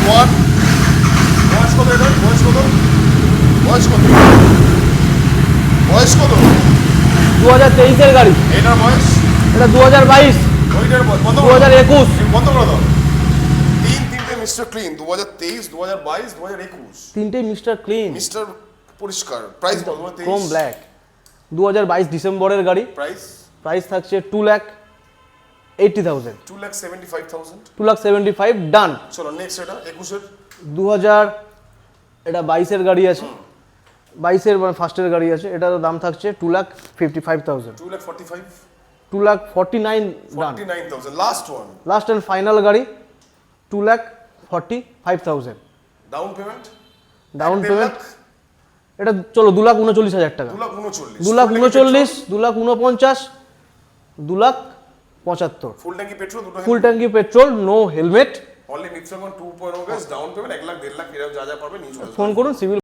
One. বয়স কত এটা? বয়স কত? বয়স কত? বয়স কত? 2023-এর গাড়ি। এটার বয়স? এটা 2022। ওইটার বয়স বন্ধ 2021। বন্ধ করে দাও। তিনটে মিস্টার ক্লিন, 2023, 2022, 2021। তিনটেই মিস্টার ক্লিন, মিস্টার পরিষ্কার। প্রাইস বল। Chrome black. 2022 ডিসেম্বরের গাড়ি। প্রাইস? প্রাইস থাকছে 2,80,000। 2,75,000। 2,75,000 ডান। চলো নেক্সট এটা 21-এর। 2000 এটা 22-এর গাড়ি আছে। 22-এর মানে ফার্স্টের গাড়ি আছে। এটার দাম থাকছে 2,55,000। 2,45,000। 2,49,000 ডান। 49,000 last one. Last and final গাড়ি 2,45,000। Down payment? ডাউন পেমেন্ট এটা চলো 2,39,000 টাকা। 2,39,000। 2,39,000, 2,49,000, 2,75,000। ফুল ট্যাঙ্কি পেট্রোল দুটো? ফুল ট্যাঙ্কি petrol, no helmet. Only mixer 2.0 gas, down payment 1 lakh 1.5 lakh 1.5 lakh এরকম যা যা পাবে নিয়ে চলে আসবে। ফোন করুন, সিভিল